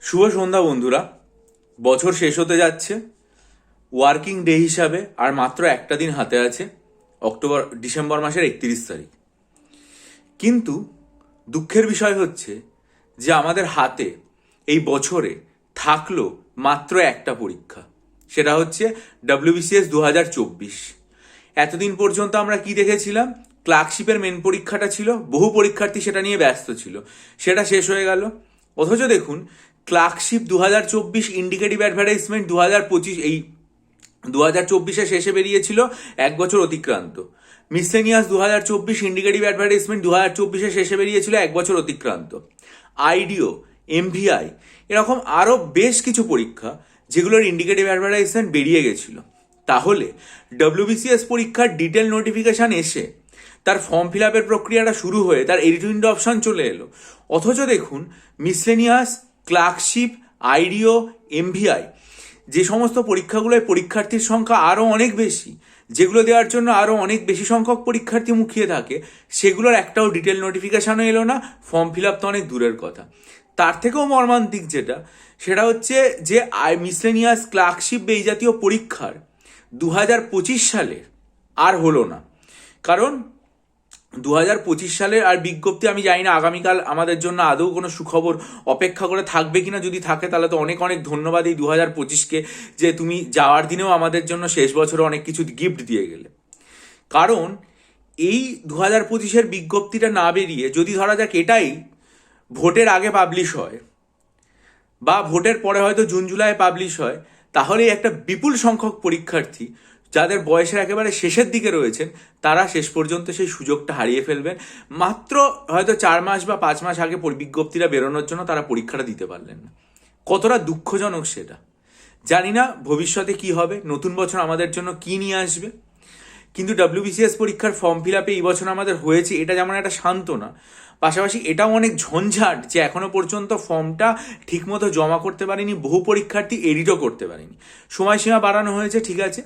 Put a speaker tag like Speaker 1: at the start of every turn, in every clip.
Speaker 1: শুভ সন্ধ্যা বন্ধুরা। বছর শেষ হতে যাচ্ছে। ওয়ার্কিং ডে হিসাবে আর মাত্র একটা দিন হাতে আছে, ডিসেম্বর মাসের 31 তারিখ। কিন্তু দুঃখের বিষয় হচ্ছে যে আমাদের হাতে এই বছরে থাকলো মাত্র একটা পরীক্ষা, সেটা হচ্ছে WBCS 2024। এতদিন পর্যন্ত আমরা কি দেখেছিলাম? ক্লার্কশিপের মেন পরীক্ষাটা ছিল, বহু পরীক্ষার্থী সেটা নিয়ে ব্যস্ত ছিল, সেটা শেষ হয়ে গেল। অথচ দেখুন, ক্লার্কশিপ 2024 ইন্ডিকেটিভ অ্যাডভার্টাইজমেন্ট 2025 এই 2024 শেষে বেরিয়েছিল, 1 বছর অতিক্রান্ত। মিসলেনিয়াস 2024 ইন্ডিকেটিভ অ্যাডভার্টাইজমেন্ট 2024 শেষে বেরিয়েছিল, 1 বছর অতিক্রান্ত। আইডিও, MVI, এরকম আরও বেশ কিছু পরীক্ষা যেগুলোর ইন্ডিকেটিভ অ্যাডভার্টাইজমেন্ট বেরিয়ে গেছিল। তাহলে WBCS পরীক্ষার ডিটেল নোটিফিকেশান এসে তার ফর্ম ফিল আপের প্রক্রিয়াটা শুরু হয়ে তার এডিট উইন্ডো অপশন চলে এলো, অথচ দেখুন মিসলেনিয়াস, ক্লার্কশিপ, আইডিও, MVI, যে সমস্ত পরীক্ষাগুলোয় পরীক্ষার্থীর সংখ্যা আরও অনেক বেশি, যেগুলো দেওয়ার জন্য আরও অনেক বেশি সংখ্যক পরীক্ষার্থী মুখিয়ে থাকে, সেগুলোর একটাও ডিটেল নোটিফিকেশানও এলো না। ফর্ম ফিল আপ তো অনেক দূরের কথা। তার থেকেও মর্মান্তিক সেটা হচ্ছে যে মিসলেনিয়াস, ক্লার্কশিপ এই জাতীয় পরীক্ষার 2025 সালে আর হলো না। কারণ 2025 সালের আর বিজ্ঞপ্তি আমি জানি না আগামীকাল আমাদের জন্য আদৌ কোনো সুখবর অপেক্ষা করে থাকবে কিনা। যদি থাকে তাহলে তো অনেক অনেক ধন্যবাদ এই 2025কে, যে তুমি যাওয়ার দিনেও আমাদের জন্য শেষ বছরে অনেক কিছু গিফট দিয়ে গেলে। কারণ এই 2025-এর বিজ্ঞপ্তিটা না বেরিয়ে যদি ধরা যাক এটাই ভোটের আগে পাবলিশ হয় বা ভোটের পরে হয়তো জুন জুলাই পাবলিশ হয়, তাহলে একটা বিপুল সংখ্যক পরীক্ষার্থী যাদের বয়সের একেবারে শেষের দিকে রয়েছেন তারা শেষ পর্যন্ত সেই সুযোগটা হারিয়ে ফেলবেন। মাত্র হয়তো 4 মাস বা 5 মাস আগে বিজ্ঞপ্তিটা বেরোনোর জন্য তারা পরীক্ষাটা দিতে পারলেন না। কতটা দুঃখজনক সেটা। জানি না ভবিষ্যতে কি হবে, নতুন বছর আমাদের জন্য কি নিয়ে আসবে। কিন্তু WBCS পরীক্ষার ফর্ম ফিল আপে এই বছর আমাদের হয়েছে, এটা যেমন একটা সান্ত্বনা, পাশাপাশি এটাও অনেক ঝঞ্ঝাট যে এখনো পর্যন্ত ফর্মটা ঠিকমতো জমা করতে পারেনি বহু পরীক্ষার্থী, এডিটও করতে পারেনি। সময়সীমা বাড়ানো হয়েছে, ঠিক আছে,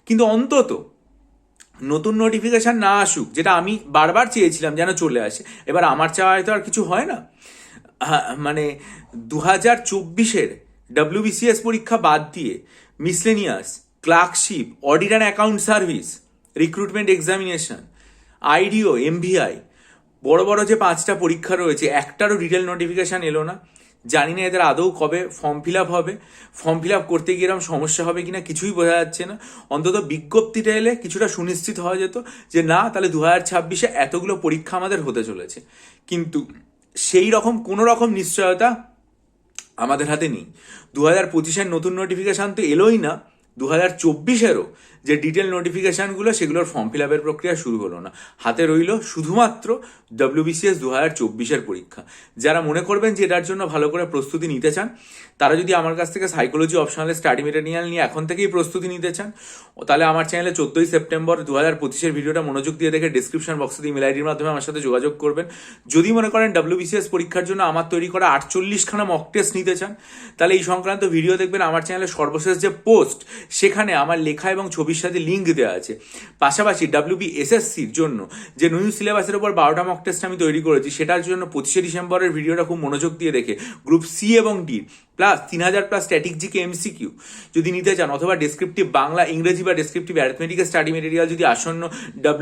Speaker 1: কিন্তু অন্তত নতুন নোটিফিকেশান না আসুক, যেটা আমি বারবার চেয়েছিলাম যেন চলে আসে। এবার আমার চাওয়ায় তো আর কিছু হয় না। মানে 2024-এর WBCS পরীক্ষা বাদ দিয়ে miscellaneous, clerkship, audit and account service, recruitment examination, IDEO, MVI, বড় বড় যে 5টা পরীক্ষা রয়েছে, একটারও ডিটেল নোটিফিকেশান এলো না। জানি না এদের আদৌ কবে ফর্ম ফিল আপ হবে। ফর্ম ফিল আপ করতে গিয়ে এরকম সমস্যা হবে কিনা কিছুই বোঝা যাচ্ছে না। অন্তত বিজ্ঞপ্তিটা এলে কিছুটা সুনিশ্চিত হওয়া যেত যে না, তাহলে 2026-এ এতগুলো পরীক্ষা আমাদের হতে চলেছে। কিন্তু সেই রকম কোনো রকম নিশ্চয়তা আমাদের হাতে নেই। 2025-এর নতুন নোটিফিকেশান তো এলোই না, 2024-এরও যে ডিটেল নোটিফিকেশানগুলো সেগুলোর ফর্ম ফিল আপের প্রক্রিয়া শুরু হলো না। হাতে রইল শুধুমাত্র WBCS 2024-এর পরীক্ষা। যারা মনে করবেন যে এটার জন্য ভালো করে প্রস্তুতি নিতে চান, তারা যদি আমার কাছ থেকে সাইকোলজি অপশনালে স্টাডি মেটেরিয়াল নিয়ে এখন থেকেই প্রস্তুতি নিতে চান, তাহলে আমার চ্যানেলে 14 সেপ্টেম্বর 2025-এর ভিডিওটা মনোযোগ দিয়ে দেখে ডিসক্রিপশন বক্সে ইমেল আইডির মাধ্যমে আমার সাথে যোগাযোগ করবেন। যদি মনে করেন WBCS পরীক্ষার জন্য আমার তৈরি করা 48খানা মক টেস্ট নিতে চান, তাহলে এই সংক্রান্ত ভিডিও দেখবেন আমার চ্যানেলের সর্বশেষ যে পোস্ট, সেখানে আমার লেখা এবং ছবির সাথে লিঙ্ক দেওয়া আছে। পাশাপাশি WBSSCর জন্য যে নিউ সিলেবাসের উপর 12টা মক টেস্ট আমি তৈরি করেছি, সেটার জন্য 25শে ডিসেম্বরের ভিডিওটা খুব মনোযোগ দিয়ে দেখে গ্রুপ C এবং D plus 3000+ static GK MCQ যদি নিতে চান, অথবা ডেসক্রিপটিভ বাংলা, ইংরেজি বা ডেসক্রিপটিভ অ্যারিথমেটিকের স্টাডি মেটেরিয়াল যদি আসন্ন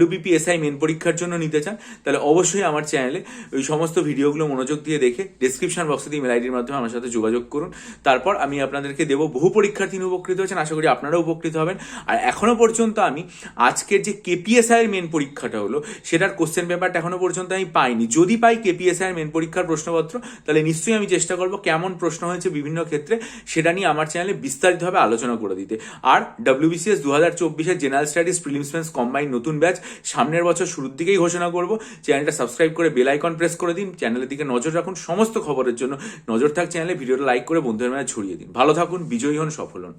Speaker 1: WBPSI মেন পরীক্ষার জন্য নিতে চান, তাহলে অবশ্যই আমার চ্যানেলে ওই সমস্ত ভিডিওগুলো মনোযোগ দিয়ে দেখে ডিসক্রিপশন বক্সে ইমেল আইডির মাধ্যমে আমার সাথে যোগাযোগ করুন। তারপর আমি আপনাদেরকে দেবো। বহু পরীক্ষার্থী উপকৃত হয়েছেন, আশা করি আপনারাও উপকৃত হবেন। আর এখনো পর্যন্ত আমি আজকের যে KPSI এর মেন পরীক্ষাটা হলো, সেটার কোশ্চেন পেপারটা এখনো পর্যন্ত আমি পাইনি। যদি পাই KPSI এর মেন পরীক্ষার প্রশ্নপত্র, তাহলে নিশ্চয়ই আমি চেষ্টা করবো কেমন প্রশ্ন হয়েছে বিভিন্ন ক্ষেত্রে সেটা নিয়ে আমার চ্যানেলে বিস্তারিতভাবে আলোচনা করে দিতে। আর WBCS 2024-এর general studies prelims mains combine নতুন ব্যাচ সামনের বছর শুরুর দিকেই ঘোষণা করব। চ্যানেলটা সাবস্ক্রাইব করে বেল আইকন প্রেস করে দিন, চ্যানেলের দিকে নজর রাখুন। সমস্ত খবরের জন্য নজর থাক চ্যানেলে, ভিডিওটা লাইক করে বন্ধুদের মাঝে ছড়িয়ে দিন। ভালো থাকুন, বিজয়ী হন, সফল হন।